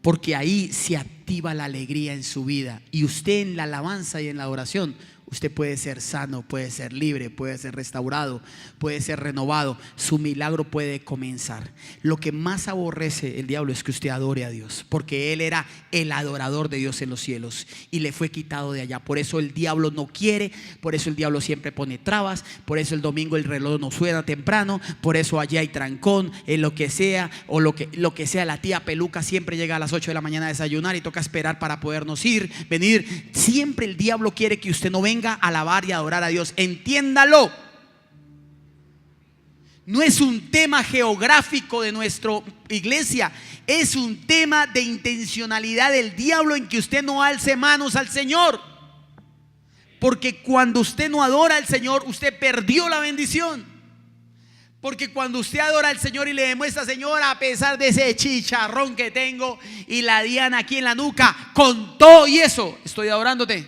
Speaker 1: Porque ahí se activa la alegría en su vida. Y usted en la alabanza y en la adoración, usted puede ser sano, puede ser libre, puede ser restaurado, puede ser renovado. Su milagro puede comenzar. Lo que más aborrece el diablo es que usted adore a Dios, porque él era el adorador de Dios en los cielos y le fue quitado de allá. Por eso el diablo no quiere, por eso el diablo siempre pone trabas, por eso el domingo el reloj no suena temprano, por eso allá hay trancón, en lo que sea, o lo que sea. La tía Peluca siempre llega a las 8 de la mañana a desayunar y toca esperar para podernos venir. Siempre el diablo quiere que usted no venga a alabar y adorar a Dios. Entiéndalo. No es un tema geográfico de nuestra iglesia, es un tema de intencionalidad del diablo en que usted no alce manos al Señor. Porque cuando usted no adora al Señor, usted perdió la bendición. Porque cuando usted adora al Señor y le demuestra: Señor, a pesar de ese chicharrón que tengo y la diana aquí en la nuca, con todo y eso, estoy adorándote,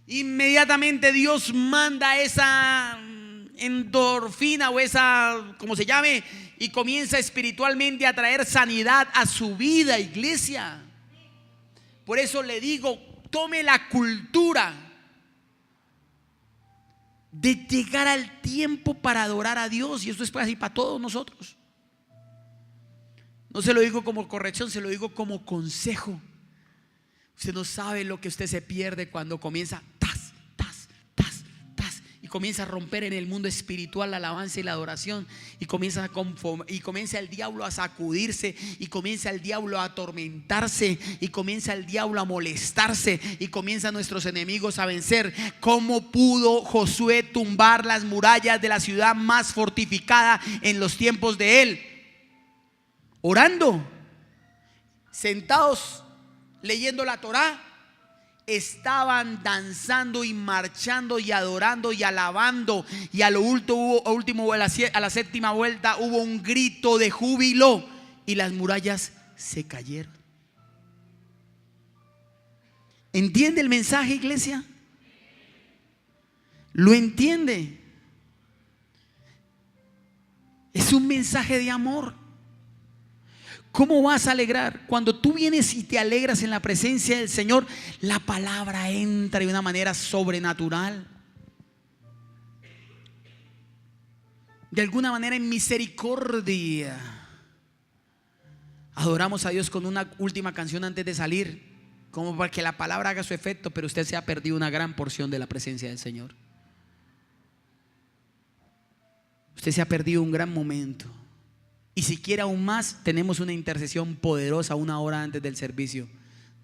Speaker 1: inmediatamente Dios manda esa endorfina o esa, como se llame, y comienza espiritualmente a traer sanidad a su vida, iglesia. Por eso le digo, tome la cultura de llegar al tiempo para adorar a Dios. Y esto es así para todos nosotros. No se lo digo como corrección, se lo digo como consejo. Usted no sabe lo que usted se pierde cuando comienza y comienza a romper en el mundo espiritual la alabanza y la adoración, y comienza el diablo a sacudirse, y comienza el diablo a atormentarse, y comienza el diablo a molestarse, y comienzan nuestros enemigos a vencer. ¿Cómo pudo Josué tumbar las murallas de la ciudad más fortificada en los tiempos de él? Orando, sentados leyendo la Torá, estaban danzando y marchando y adorando y alabando. Y a lo último, a la séptima vuelta, hubo un grito de júbilo y las murallas se cayeron. ¿Entiende el mensaje, iglesia? ¿Lo entiende? Es un mensaje de amor. ¿Cómo vas a alegrar? Cuando tú vienes y te alegras en la presencia del Señor, la palabra entra de una manera sobrenatural. De alguna manera, en misericordia, adoramos a Dios con una última canción antes de salir, como para que la palabra haga su efecto, pero usted se ha perdido una gran porción de la presencia del Señor. Usted se ha perdido un gran momento. Y si quiere aún más, tenemos una intercesión poderosa 1 hora antes del servicio,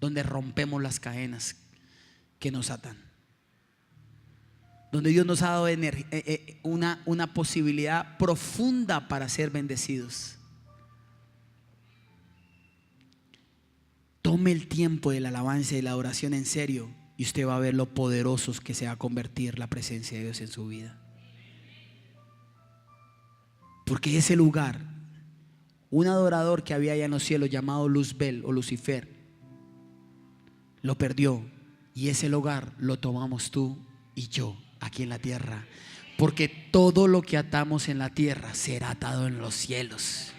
Speaker 1: donde rompemos las cadenas que nos atan, donde Dios nos ha dado una posibilidad profunda para ser bendecidos. Tome el tiempo de la alabanza y la oración en serio, y usted va a ver lo poderosos que se va a convertir la presencia de Dios en su vida. Porque ese lugar, un adorador que había allá en los cielos llamado Luzbel o Lucifer, lo perdió, y ese lugar lo tomamos tú y yo aquí en la tierra, porque todo lo que atamos en la tierra será atado en los cielos.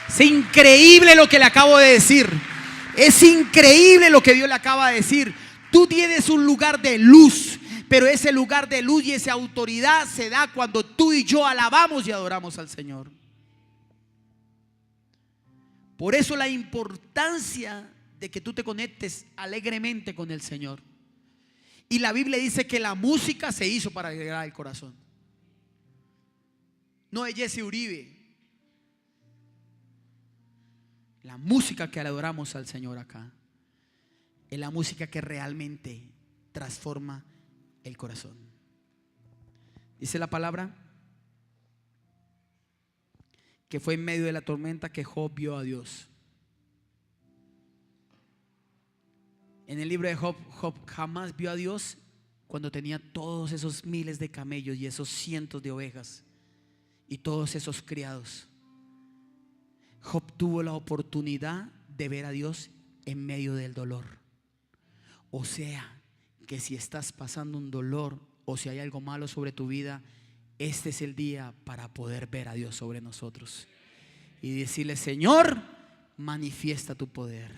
Speaker 1: Es increíble lo que le acabo de decir. Es increíble lo que Dios le acaba de decir. Tú tienes un lugar de luz, pero ese lugar de luz y esa autoridad se da cuando tú y yo alabamos y adoramos al Señor. Por eso la importancia de que tú te conectes alegremente con el Señor. Y la Biblia dice que la música se hizo para alegrar el corazón. No es Jesse Uribe. La música que adoramos al Señor acá es la música que realmente transforma el corazón. Dice la palabra que fue en medio de la tormenta que Job vio a Dios. En el libro de Job, Job jamás vio a Dios cuando tenía todos esos miles de camellos y esos cientos de ovejas y todos esos criados. Job tuvo la oportunidad de ver a Dios en medio del dolor. O sea, que si estás pasando un dolor o si hay algo malo sobre tu vida, este es el día para poder ver a Dios sobre nosotros y decirle: Señor, manifiesta tu poder.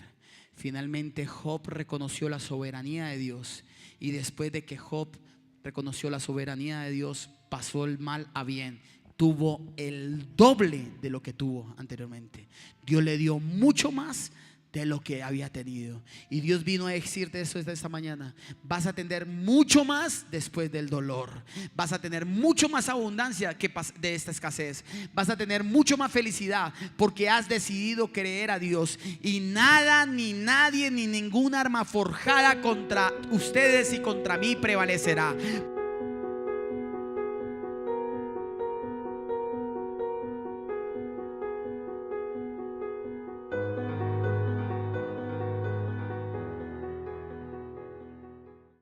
Speaker 1: Finalmente Job reconoció la soberanía de Dios, y después de que Job reconoció la soberanía de Dios, pasó el mal a bien. Tuvo el doble de lo que tuvo anteriormente. Dios le dio mucho más de lo que había tenido. Y Dios vino a decirte eso desde esta mañana: vas a tener mucho más después del dolor. Vas a tener mucho más abundancia que de esta escasez. Vas a tener mucho más felicidad porque has decidido creer a Dios. Y nada, ni nadie, ni ninguna arma forjada contra ustedes y contra mí prevalecerá.